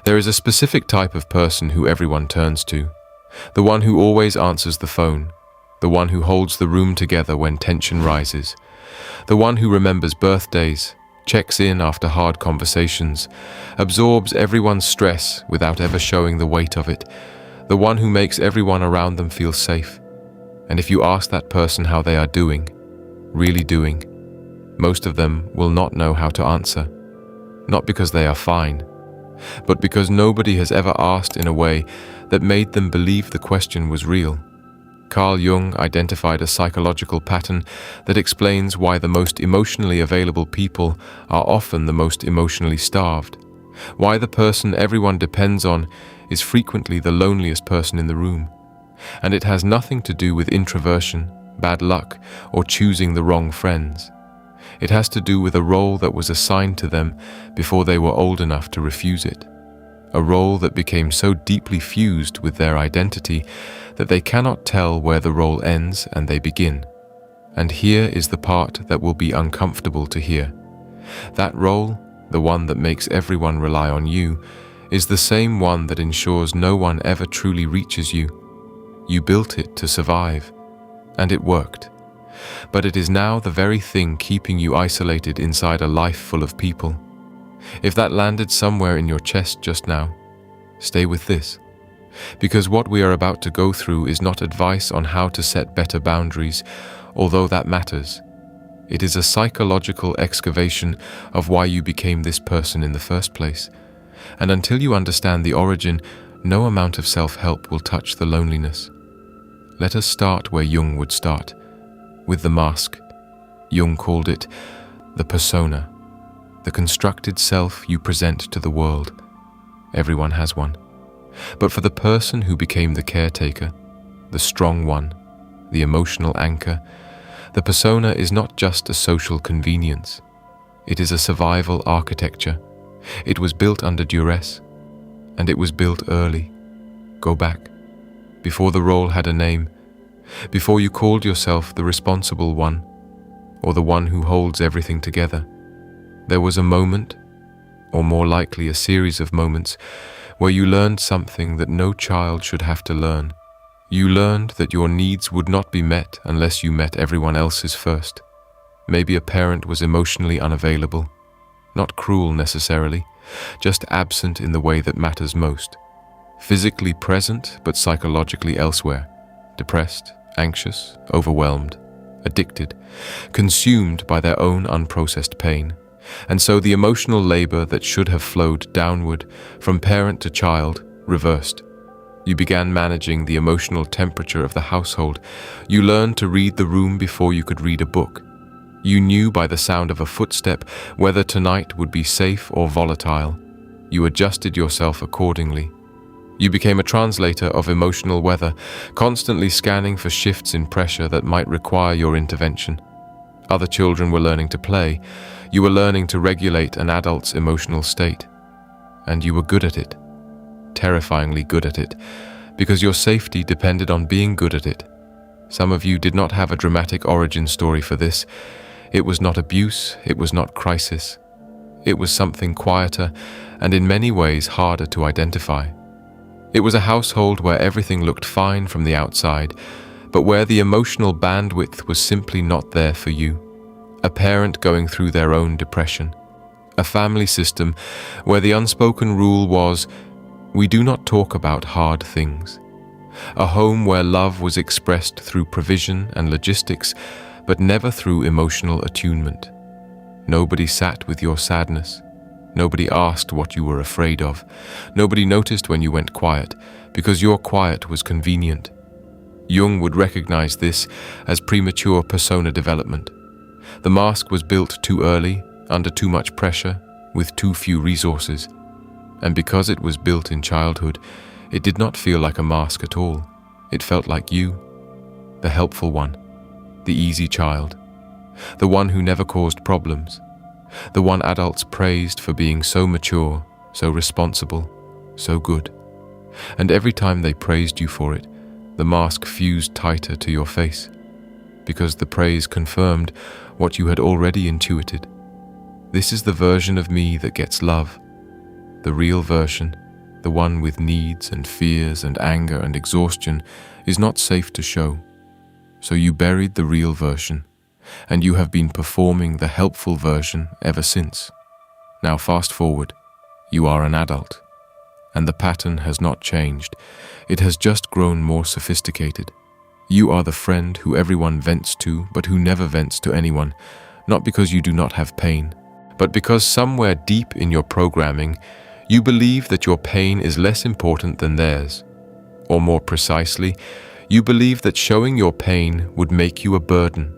There is a specific type of person who everyone turns to. The one who always answers the phone. The one who holds the room together when tension rises. The one who remembers birthdays, checks in after hard conversations, absorbs everyone's stress without ever showing the weight of it. The one who makes everyone around them feel safe. And if you ask that person how they are doing, really doing, most of them will not know how to answer. Not because they are fine, but because nobody has ever asked in a way that made them believe the question was real. Carl Jung identified a psychological pattern that explains why the most emotionally available people are often the most emotionally starved, why the person everyone depends on is frequently the loneliest person in the room. And it has nothing to do with introversion, bad luck, or choosing the wrong friends. It has to do with a role that was assigned to them before they were old enough to refuse it. A role that became so deeply fused with their identity that they cannot tell where the role ends and they begin. And here is the part that will be uncomfortable to hear. That role, the one that makes everyone rely on you, is the same one that ensures no one ever truly reaches you. You built it to survive, and it worked. But it is now the very thing keeping you isolated inside a life full of people. If that landed somewhere in your chest just now, stay with this. Because what we are about to go through is not advice on how to set better boundaries, although that matters. It is a psychological excavation of why you became this person in the first place. And until you understand the origin, no amount of self-help will touch the loneliness. Let us start where Jung would start, with the mask. Jung called it the persona, the constructed self you present to the world. Everyone has one. But for the person who became the caretaker, the strong one, the emotional anchor, the persona is not just a social convenience. It is a survival architecture. It was built under duress, and it was built early. Go back, before the role had a name, before you called yourself the responsible one, or the one who holds everything together. There was a moment, or more likely a series of moments, where you learned something that no child should have to learn. You learned that your needs would not be met unless you met everyone else's first. Maybe a parent was emotionally unavailable, not cruel necessarily, just absent in the way that matters most. Physically present, but psychologically elsewhere. Depressed, anxious, overwhelmed, addicted, consumed by their own unprocessed pain. And so the emotional labor that should have flowed downward from parent to child reversed. You began managing the emotional temperature of the household. You learned to read the room before you could read a book. You knew by the sound of a footstep whether tonight would be safe or volatile. You adjusted yourself accordingly. You became a translator of emotional weather, constantly scanning for shifts in pressure that might require your intervention. Other children were learning to play. You were learning to regulate an adult's emotional state. And you were good at it. Terrifyingly good at it, because your safety depended on being good at it. Some of you did not have a dramatic origin story for this. It was not abuse, it was not crisis. It was something quieter and in many ways harder to identify. It was a household where everything looked fine from the outside, but where the emotional bandwidth was simply not there for you. A parent going through their own depression. A family system where the unspoken rule was, we do not talk about hard things. A home where love was expressed through provision and logistics, but never through emotional attunement. Nobody sat with your sadness. Nobody asked what you were afraid of. Nobody noticed when you went quiet, because your quiet was convenient. Jung would recognize this as premature persona development. The mask was built too early, under too much pressure, with too few resources. And because it was built in childhood, it did not feel like a mask at all. It felt like you, the helpful one, the easy child, the one who never caused problems, the one adults praised for being so mature, so responsible, so good. And every time they praised you for it, the mask fused tighter to your face, because the praise confirmed what you had already intuited. This is the version of me that gets love, the real version, the one with needs and fears and anger and exhaustion, is not safe to show. So you buried the real version, and you have been performing the helpful version ever since. Now fast forward, you are an adult, and the pattern has not changed. It has just grown more sophisticated. You are the friend who everyone vents to, but who never vents to anyone, not because you do not have pain, but because somewhere deep in your programming, you believe that your pain is less important than theirs. Or more precisely, you believe that showing your pain would make you a burden.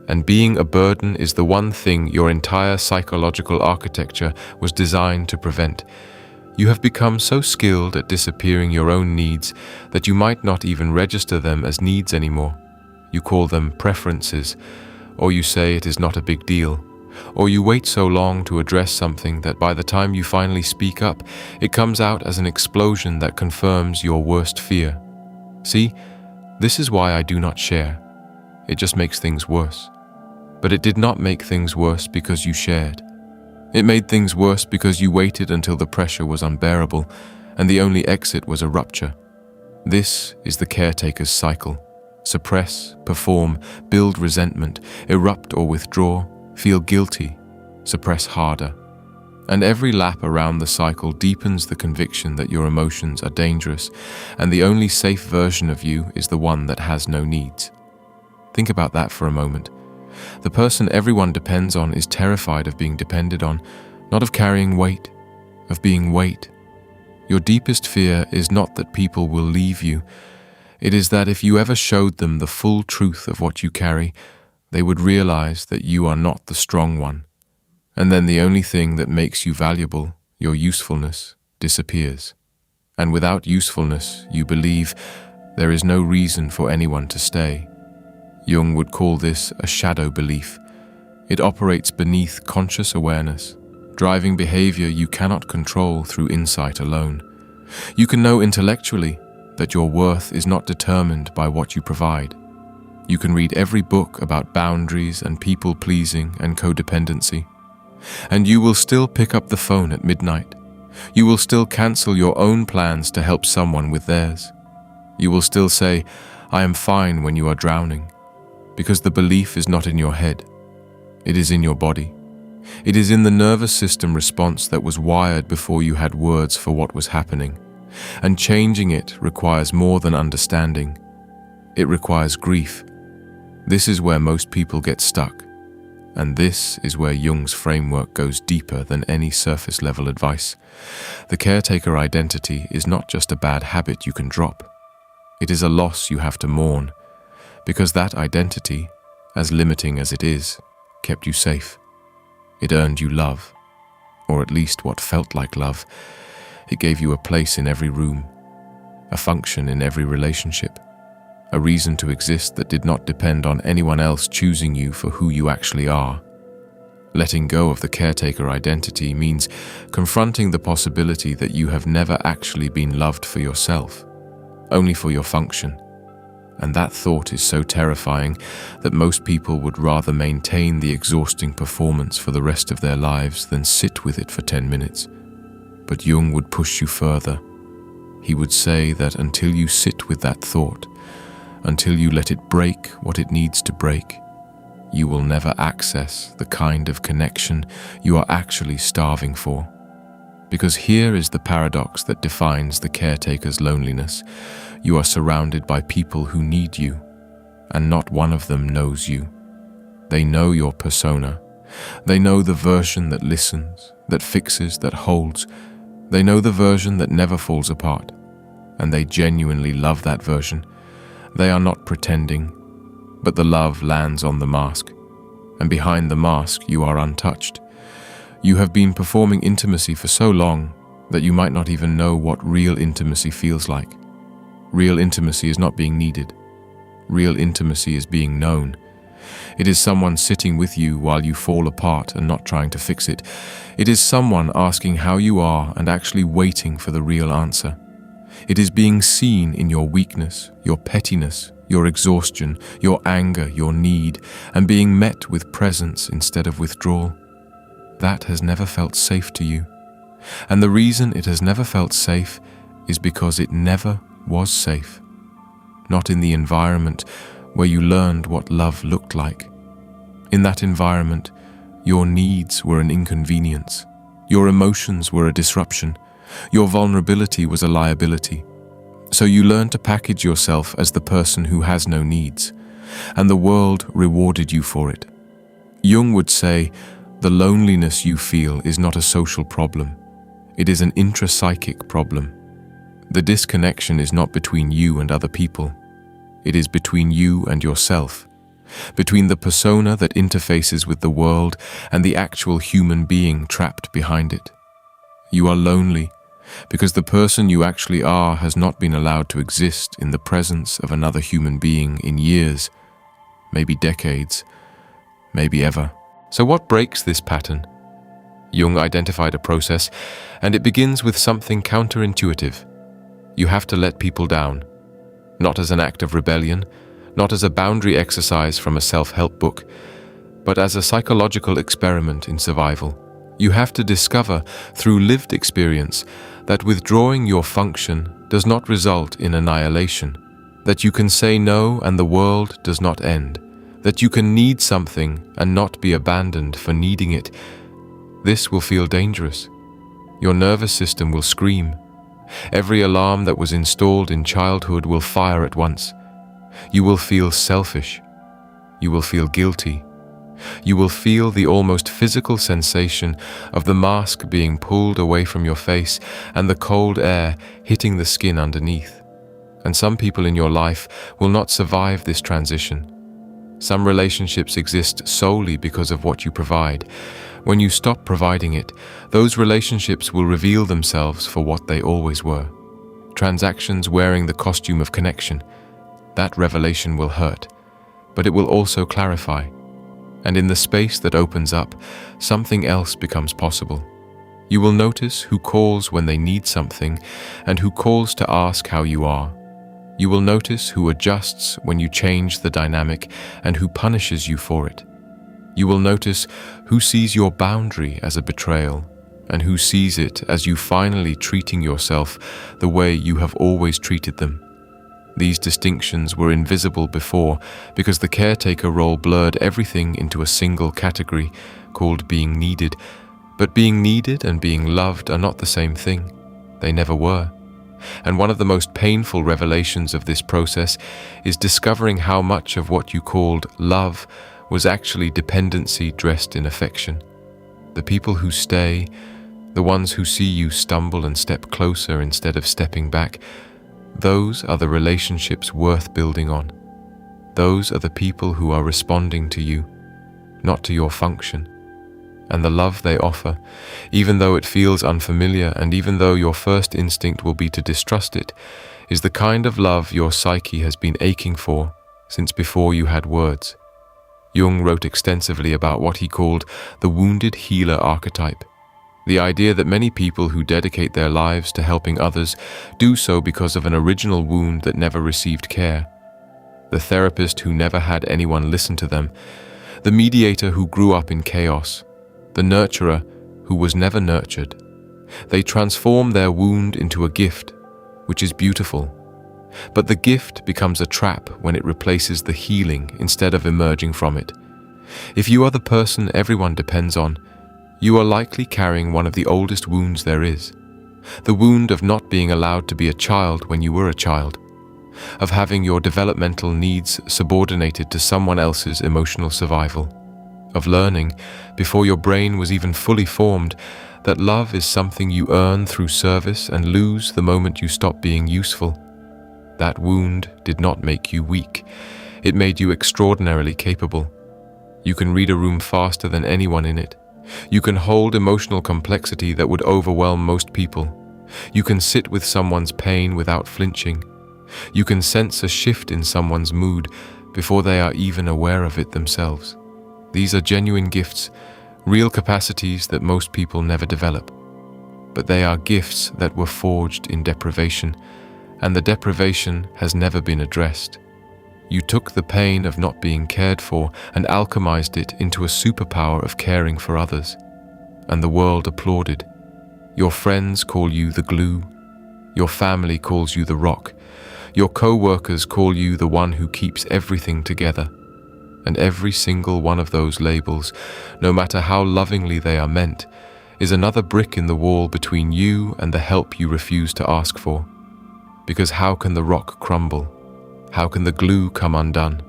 And being a burden is the one thing your entire psychological architecture was designed to prevent. You have become so skilled at disappearing your own needs that you might not even register them as needs anymore. You call them preferences, or you say it is not a big deal, or you wait so long to address something that by the time you finally speak up, it comes out as an explosion that confirms your worst fear. See, this is why I do not share. It just makes things worse. But it did not make things worse because you shared. It made things worse because you waited until the pressure was unbearable and the only exit was a rupture. This is the caretaker's cycle. Suppress, perform, build resentment, erupt or withdraw, feel guilty, suppress harder. And every lap around the cycle deepens the conviction that your emotions are dangerous and the only safe version of you is the one that has no needs. Think about that for a moment. The person everyone depends on is terrified of being depended on, not of carrying weight, of being weight. Your deepest fear is not that people will leave you. It is that if you ever showed them the full truth of what you carry, they would realize that you are not the strong one. And then the only thing that makes you valuable, your usefulness, disappears. And without usefulness, you believe there is no reason for anyone to stay. Jung would call this a shadow belief. It operates beneath conscious awareness, driving behavior you cannot control through insight alone. You can know intellectually that your worth is not determined by what you provide. You can read every book about boundaries and people-pleasing and codependency. And you will still pick up the phone at midnight. You will still cancel your own plans to help someone with theirs. You will still say, "I am fine," when you are drowning. Because the belief is not in your head. It is in your body. It is in the nervous system response that was wired before you had words for what was happening. And changing it requires more than understanding. It requires grief. This is where most people get stuck. And this is where Jung's framework goes deeper than any surface-level advice. The caretaker identity is not just a bad habit you can drop. It is a loss you have to mourn. Because that identity, as limiting as it is, kept you safe. It earned you love, or at least what felt like love. It gave you a place in every room, a function in every relationship, a reason to exist that did not depend on anyone else choosing you for who you actually are. Letting go of the caretaker identity means confronting the possibility that you have never actually been loved for yourself, only for your function. And that thought is so terrifying that most people would rather maintain the exhausting performance for the rest of their lives than sit with it for 10 minutes. But Jung would push you further. He would say that until you sit with that thought, until you let it break what it needs to break, you will never access the kind of connection you are actually starving for. Because here is the paradox that defines the caretaker's loneliness. You are surrounded by people who need you, and not one of them knows you. They know your persona. They know the version that listens, that fixes, that holds. They know the version that never falls apart, and they genuinely love that version. They are not pretending, but the love lands on the mask, and behind the mask you are untouched. You have been performing intimacy for so long that you might not even know what real intimacy feels like. Real intimacy is not being needed. Real intimacy is being known. It is someone sitting with you while you fall apart and not trying to fix it. It is someone asking how you are and actually waiting for the real answer. It is being seen in your weakness, your pettiness, your exhaustion, your anger, your need, and being met with presence instead of withdrawal. That has never felt safe to you. And the reason it has never felt safe is because it never was safe. Not in the environment where you learned what love looked like. In that environment, your needs were an inconvenience. Your emotions were a disruption. Your vulnerability was a liability. So you learned to package yourself as the person who has no needs, and the world rewarded you for it. Jung would say, the loneliness you feel is not a social problem. It is an intrapsychic problem. The disconnection is not between you and other people. It is between you and yourself, between the persona that interfaces with the world and the actual human being trapped behind it. You are lonely because the person you actually are has not been allowed to exist in the presence of another human being in years, maybe decades, maybe ever. So what breaks this pattern? Jung identified a process, and it begins with something counterintuitive. You have to let people down, not as an act of rebellion, not as a boundary exercise from a self-help book, but as a psychological experiment in survival. You have to discover through lived experience that withdrawing your function does not result in annihilation, that you can say no and the world does not end, that you can need something and not be abandoned for needing it. This will feel dangerous. Your nervous system will scream. Every alarm that was installed in childhood will fire at once. You will feel selfish. You will feel guilty. You will feel the almost physical sensation of the mask being pulled away from your face and the cold air hitting the skin underneath. And some people in your life will not survive this transition. Some relationships exist solely because of what you provide. When you stop providing it, those relationships will reveal themselves for what they always were. Transactions wearing the costume of connection. That revelation will hurt, but it will also clarify. And in the space that opens up, something else becomes possible. You will notice who calls when they need something and who calls to ask how you are. You will notice who adjusts when you change the dynamic and who punishes you for it. You will notice who sees your boundary as a betrayal and who sees it as you finally treating yourself the way you have always treated them. These distinctions were invisible before because the caretaker role blurred everything into a single category called being needed. But being needed and being loved are not the same thing. They never were. And one of the most painful revelations of this process is discovering how much of what you called love was actually dependency dressed in affection. The people who stay, the ones who see you stumble and step closer instead of stepping back, those are the relationships worth building on. Those are the people who are responding to you, not to your function. And the love they offer, even though it feels unfamiliar and even though your first instinct will be to distrust it, is the kind of love your psyche has been aching for since before you had words. Jung wrote extensively about what he called the wounded healer archetype, the idea that many people who dedicate their lives to helping others do so because of an original wound that never received care. The therapist who never had anyone listen to them, the mediator who grew up in chaos, the nurturer who was never nurtured. They transform their wound into a gift, which is beautiful. But the gift becomes a trap when it replaces the healing instead of emerging from it. If you are the person everyone depends on, you are likely carrying one of the oldest wounds there is. The wound of not being allowed to be a child when you were a child, of having your developmental needs subordinated to someone else's emotional survival, of learning, before your brain was even fully formed, that love is something you earn through service and lose the moment you stop being useful. That wound did not make you weak. It made you extraordinarily capable. You can read a room faster than anyone in it. You can hold emotional complexity that would overwhelm most people. You can sit with someone's pain without flinching. You can sense a shift in someone's mood before they are even aware of it themselves. These are genuine gifts, real capacities that most people never develop. But they are gifts that were forged in deprivation, and the deprivation has never been addressed. You took the pain of not being cared for and alchemized it into a superpower of caring for others. And the world applauded. Your friends call you the glue. Your family calls you the rock. Your co-workers call you the one who keeps everything together. And every single one of those labels, no matter how lovingly they are meant, is another brick in the wall between you and the help you refuse to ask for. Because how can the rock crumble? How can the glue come undone?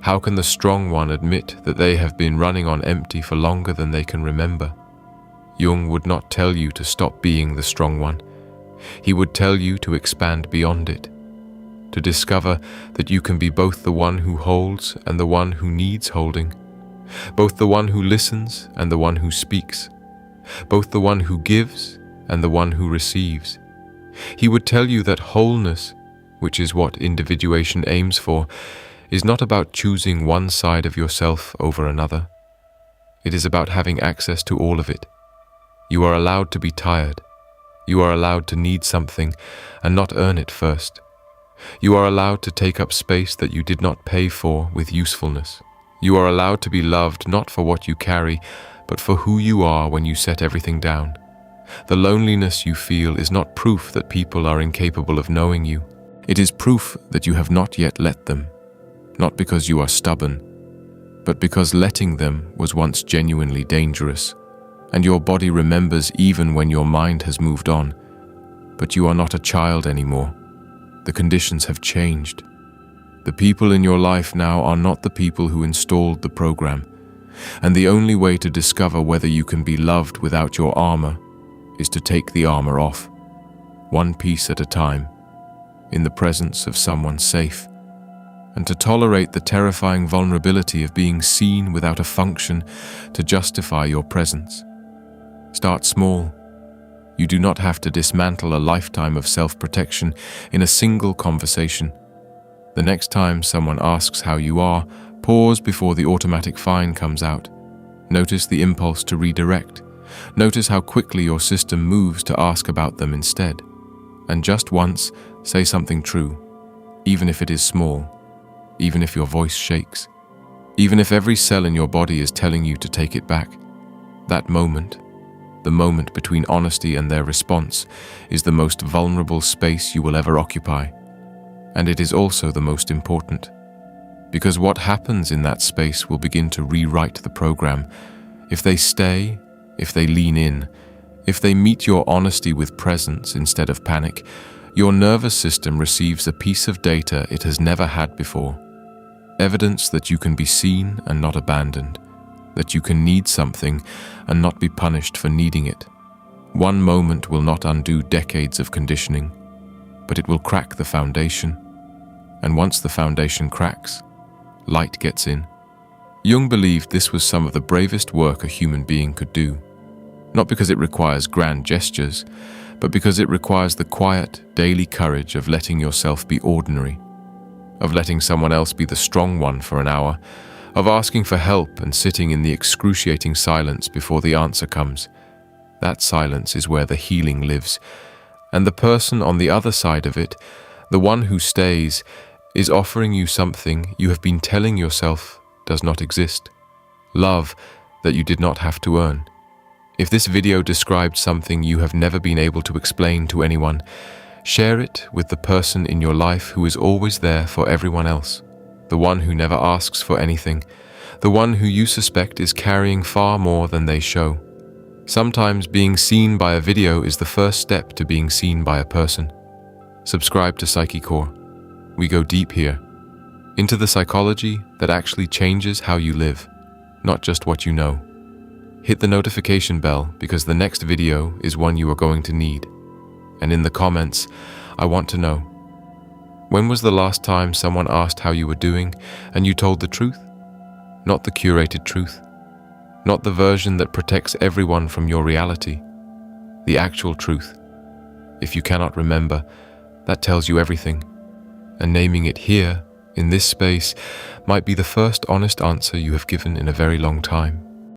How can the strong one admit that they have been running on empty for longer than they can remember? Jung would not tell you to stop being the strong one. He would tell you to expand beyond it, to discover that you can be both the one who holds and the one who needs holding, both the one who listens and the one who speaks, both the one who gives and the one who receives. He would tell you that wholeness, which is what individuation aims for, is not about choosing one side of yourself over another. It is about having access to all of it. You are allowed to be tired. You are allowed to need something and not earn it first. You are allowed to take up space that you did not pay for with usefulness. You are allowed to be loved not for what you carry, but for who you are when you set everything down. The loneliness you feel is not proof that people are incapable of knowing you. It is proof that you have not yet let them, not because you are stubborn, but because letting them was once genuinely dangerous, and your body remembers even when your mind has moved on. But you are not a child anymore. The conditions have changed. The people in your life now are not the people who installed the program, and the only way to discover whether you can be loved without your armor is to take the armor off, one piece at a time, in the presence of someone safe, and to tolerate the terrifying vulnerability of being seen without a function to justify your presence. Start small. You do not have to dismantle a lifetime of self-protection in a single conversation. The next time someone asks how you are, pause before the automatic fine comes out. Notice the impulse to redirect. Notice how quickly your system moves to ask about them instead. And just once, say something true, even if it is small, even if your voice shakes, even if every cell in your body is telling you to take it back. That moment, the moment between honesty and their response, is the most vulnerable space you will ever occupy. And it is also the most important, because what happens in that space will begin to rewrite the program. If they stay, if they lean in, if they meet your honesty with presence instead of panic, your nervous system receives a piece of data it has never had before. Evidence that you can be seen and not abandoned, that you can need something and not be punished for needing it. One moment will not undo decades of conditioning, but it will crack the foundation. And once the foundation cracks, light gets in. Jung believed this was some of the bravest work a human being could do, not because it requires grand gestures, but because it requires the quiet, daily courage of letting yourself be ordinary, of letting someone else be the strong one for an hour, of asking for help and sitting in the excruciating silence before the answer comes. That silence is where the healing lives, and the person on the other side of it, the one who stays, is offering you something you have been telling yourself does not exist. Love that you did not have to earn. If this video described something you have never been able to explain to anyone, share it with the person in your life who is always there for everyone else, the one who never asks for anything, the one who you suspect is carrying far more than they show. Sometimes being seen by a video is the first step to being seen by a person. Subscribe to Psyche Core. We go deep here, into the psychology that actually changes how you live, not just what you know. Hit the notification bell because the next video is one you are going to need. And in the comments, I want to know, when was the last time someone asked how you were doing and you told the truth? Not the curated truth, not the version that protects everyone from your reality, the actual truth. If you cannot remember, that tells you everything. And naming it here, in this space, might be the first honest answer you have given in a very long time.